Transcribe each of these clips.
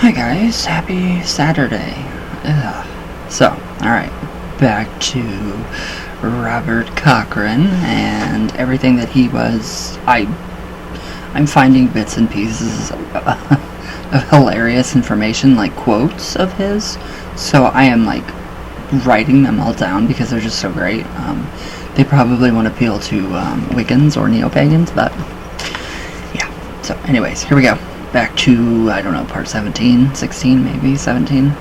Hi guys, happy Saturday. So, alright, back to Robert Cochrane and everything that he was. I'm finding bits and pieces of hilarious information, like quotes of his, so I am like writing them all down because they're just so great. They probably won't appeal to Wiccans or neo-pagans, but yeah. So anyways, here we go. Back to, I don't know, part 17, 16, maybe 17.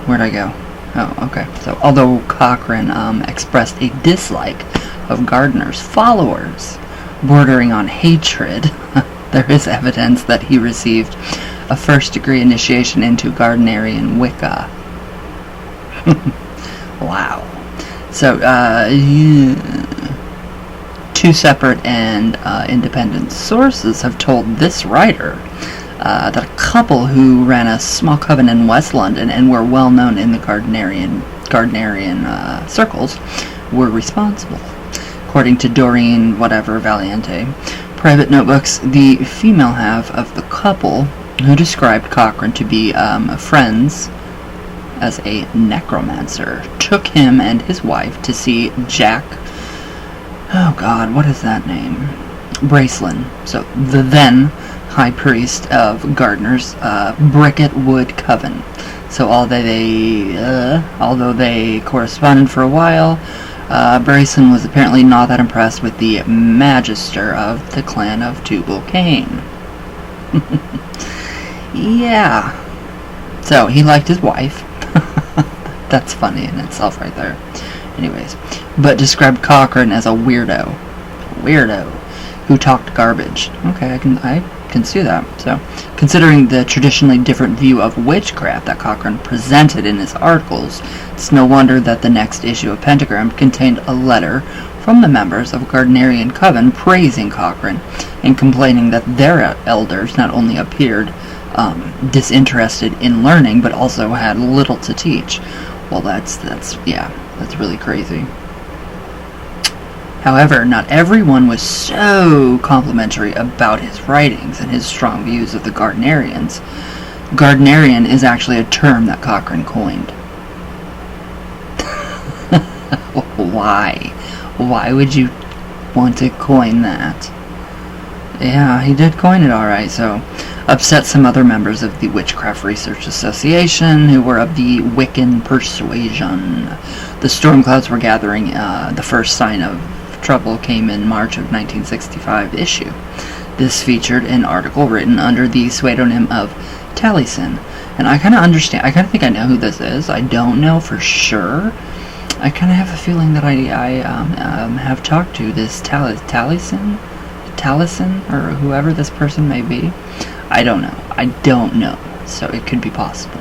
Where'd I go? Oh, okay. So, although Cochrane expressed a dislike of Gardner's followers, bordering on hatred, there is evidence that he received a first-degree initiation into Gardnerian Wicca. Wow. So, two separate and independent sources have told this writer that a couple who ran a small coven in West London and were well known in the Gardnerian circles were responsible. According to Doreen Valiente, private notebooks, the female half of the couple, who described Cochrane to be friends as a necromancer, took him and his wife to see Jack. Oh God, what is that name? Bracelin. So the then high priest of Gardner's Bricket Wood Coven. So although they corresponded for a while, Bracelin was apparently not that impressed with the magister of the clan of Tubal Cain. Yeah. So he liked his wife. That's funny in itself right there. Anyways, but described Cochrane as a weirdo who talked garbage. Okay, I can see that. So, considering the traditionally different view of witchcraft that Cochrane presented in his articles, it's no wonder that the next issue of Pentagram contained a letter from the members of Gardnerian Coven praising Cochrane and complaining that their elders not only appeared disinterested in learning, but also had little to teach. Well, that's really crazy. However, not everyone was so complimentary about his writings and his strong views of the Gardnerians. Gardnerian is actually a term that Cochrane coined. Why? Why would you want to coin that? Yeah, he did coin it alright, so upset some other members of the Witchcraft Research Association who were of the Wiccan persuasion. The storm clouds were gathering. The first sign of trouble came in March of 1965 issue. This featured an article written under the pseudonym of Taliesin. And I kind of understand, I kind of think I know who this is. I don't know for sure. I kind of have a feeling that I have talked to this Taliesin, or whoever this person may be. I don't know, so it could be possible.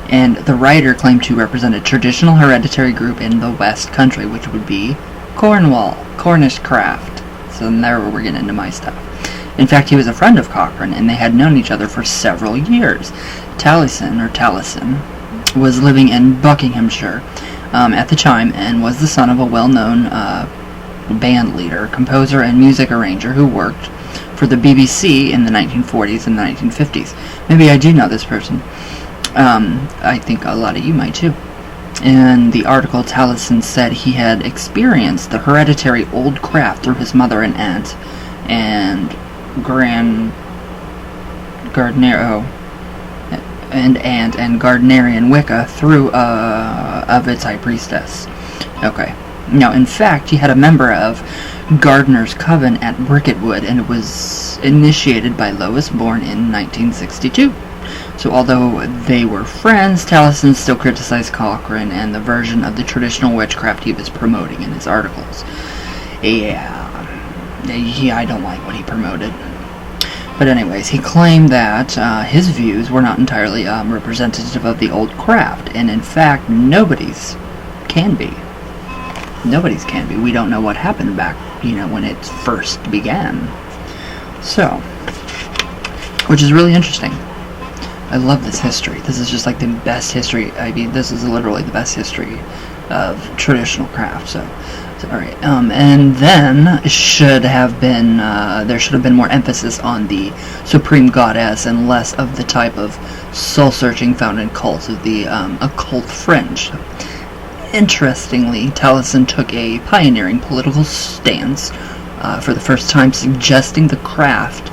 And the writer claimed to represent a traditional hereditary group in the West Country, which would be Cornwall, Cornish craft. So then there we're getting into my stuff. In fact, he was a friend of Cochrane, and they had known each other for several years. Taliesin was living in Buckinghamshire at the time, and was the son of a well-known band leader, composer, and music arranger who worked for the BBC in the 1940s and the 1950s. Maybe I do know this person. I think a lot of you might too. In the article, Taliesin said he had experienced the hereditary old craft through his mother and aunt, and Gardnerian Wicca through of its high priestess. Okay. Now, in fact, he had a member of Gardner's Coven at Bricketwood, and it was initiated by Lois Bourne in 1962. So although they were friends, Taliesin still criticized Cochrane and the version of the traditional witchcraft he was promoting in his articles. I don't like what he promoted. But anyways, he claimed that his views were not entirely representative of the old craft, and in fact, nobody's can be. We don't know what happened back, when it first began. So, which is really interesting. I love this history. This is just like the best history. I mean, this is literally the best history of traditional craft. So, sorry. And then there should have been more emphasis on the supreme goddess and less of the type of soul-searching found in cults of the occult fringe. Interestingly, Taliesin took a pioneering political stance for the first time, suggesting the craft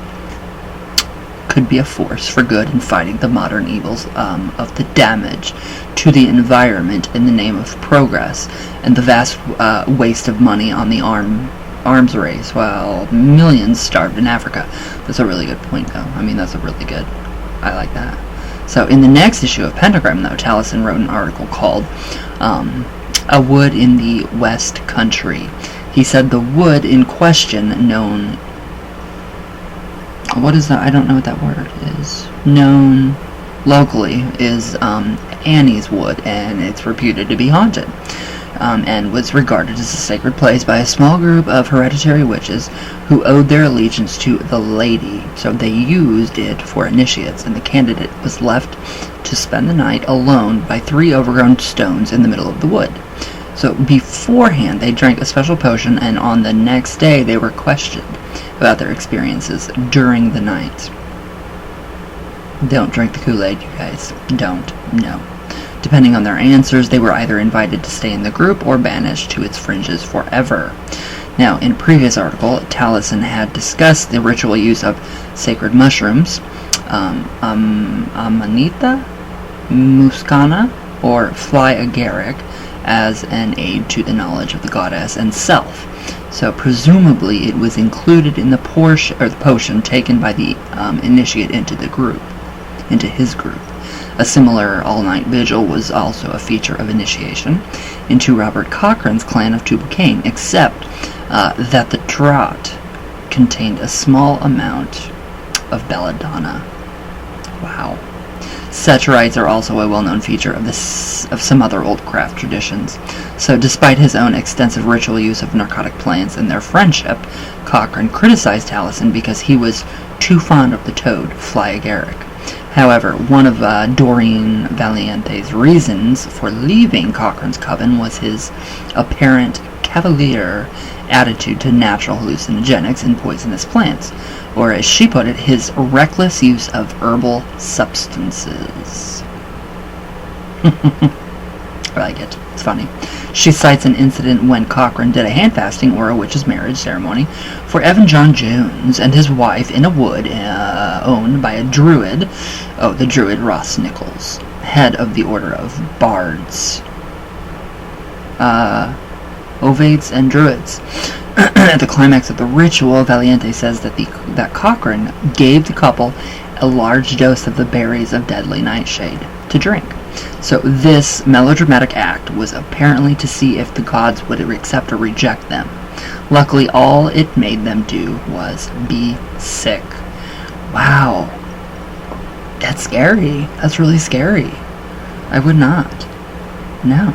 could be a force for good in fighting the modern evils of the damage to the environment in the name of progress and the vast waste of money on the arms race while millions starved in Africa. That's a really good point, though. I mean, that's a really good... I like that. So in the next issue of Pentagram, though, Taliesin wrote an article called A Wood in the West Country. He said the wood in question, known... What is that? I don't know what that word is. Known locally is Annie's Wood, and it's reputed to be haunted, and was regarded as a sacred place by a small group of hereditary witches who owed their allegiance to the lady. So they used it for initiates, and the candidate was left to spend the night alone by 3 overgrown stones in the middle of the wood. So beforehand, they drank a special potion, and on the next day, they were questioned about their experiences during the night. Don't drink the Kool-Aid, you guys. Don't. No. Depending on their answers, they were either invited to stay in the group or banished to its fringes forever. Now, in a previous article, Taliesin had discussed the ritual use of sacred mushrooms, Amanita muscana, or fly agaric, as an aid to the knowledge of the goddess and self. So presumably it was included in the potion taken by the initiate into his group. A similar all-night vigil was also a feature of initiation into Robert Cochrane's clan of Cain, except that the draught contained a small amount of belladonna. Wow. Such rites are also a well-known feature of some other old craft traditions. So despite his own extensive ritual use of narcotic plants in their friendship, Cochrane criticized Taliesin because he was too fond of the toad, fly agaric. However, one of Doreen Valiente's reasons for leaving Cochrane's coven was his apparent cavalier attitude to natural hallucinogenics and poisonous plants, or as she put it, his reckless use of herbal substances. I like it. It's funny. She cites an incident when Cochrane did a hand fasting or a witch's marriage ceremony for Evan John Jones and his wife in a wood owned by a Druid, the Druid Ross Nichols, head of the Order of Bards, Ovids and Druids. At the climax of the ritual, Valiente says that Cochrane gave the couple a large dose of the berries of deadly nightshade to drink. So this melodramatic act was apparently to see if the gods would accept or reject them. Luckily, all it made them do was be sick. Wow. That's scary. That's really scary. I would not. No.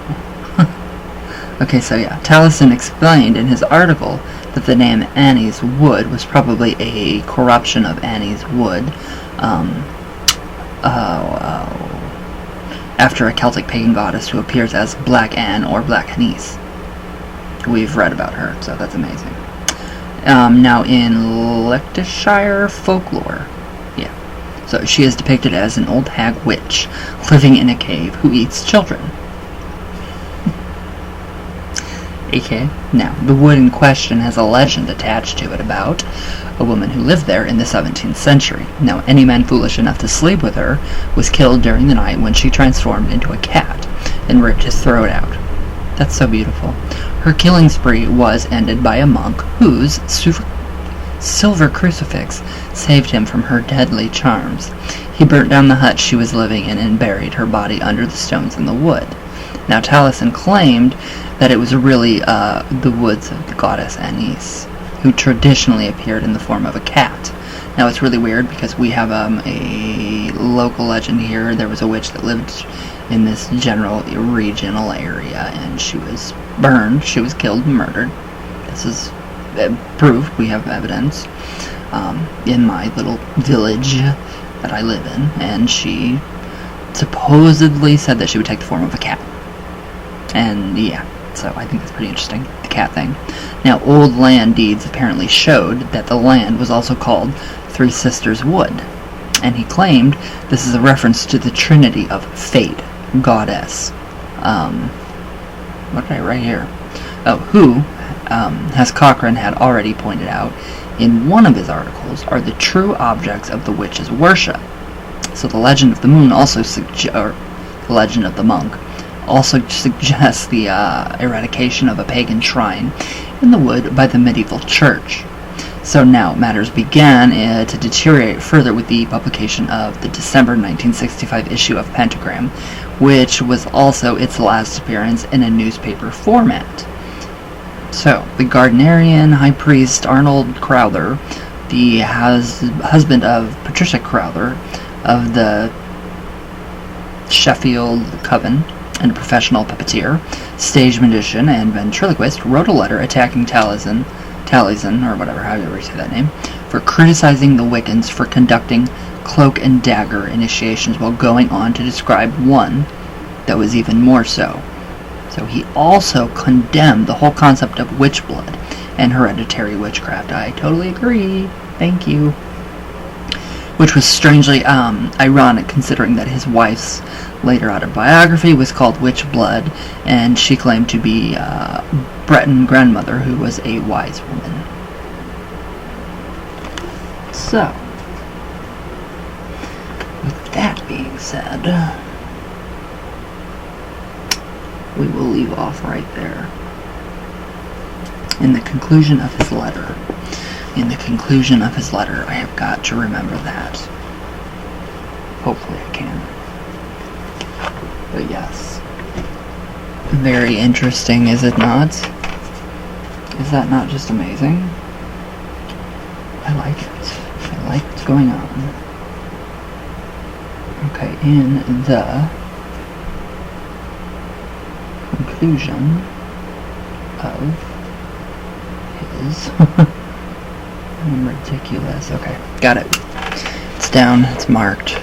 Okay, so yeah, Taliesin explained in his article that the name Annie's Wood was probably a corruption of Annie's Wood, after a Celtic pagan goddess who appears as Black Anne or Black Anise. We've read about her, so that's amazing. Now in Leicestershire folklore, yeah, so she is depicted as an old hag witch living in a cave who eats children. Okay. Now, the wood in question has a legend attached to it about a woman who lived there in the 17th century. Now, any man foolish enough to sleep with her was killed during the night when she transformed into a cat and ripped his throat out. That's so beautiful. Her killing spree was ended by a monk whose silver crucifix saved him from her deadly charms. He burnt down the hut she was living in and buried her body under the stones in the wood. Now, Taliesin claimed that it was really the woods of the goddess Anise, who traditionally appeared in the form of a cat. Now, it's really weird because we have a local legend here. There was a witch that lived in this regional area, and she was burned. She was killed and murdered. This is proof. We have evidence in my little village that I live in, and she supposedly said that she would take the form of a cat. And yeah, so I think that's pretty interesting, the cat thing. Now, old land deeds apparently showed that the land was also called Three Sisters Wood, and he claimed this is a reference to the trinity of fate, goddess. What did I write here? Oh, who, as Cochrane had already pointed out in one of his articles, are the true objects of the witch's worship. So the legend of the moon also the legend of the monk also suggests the eradication of a pagan shrine in the wood by the medieval church. So now matters began to deteriorate further with the publication of the December 1965 issue of Pentagram, which was also its last appearance in a newspaper format. So, the Gardnerian high priest Arnold Crowler, the husband of Patricia Crowler of the Sheffield Coven, and a professional puppeteer, stage magician, and ventriloquist, wrote a letter attacking Taliesin, or whatever, however you say that name, for criticizing the Wiccans for conducting cloak and dagger initiations while going on to describe one that was even more so. So he also condemned the whole concept of witch blood and hereditary witchcraft. I totally agree. Thank you. Which was strangely ironic considering that his wife's later autobiography was called Witch Blood, and she claimed to be Breton grandmother who was a wise woman. So, with that being said, we will leave off right there. In the conclusion of his letter, I have got to remember that. Hopefully I can. But yes. Very interesting, is it not? Is that not just amazing? I like it. I like what's going on. Okay, in the conclusion of his I'm ridiculous. Okay, got it. It's down, it's marked.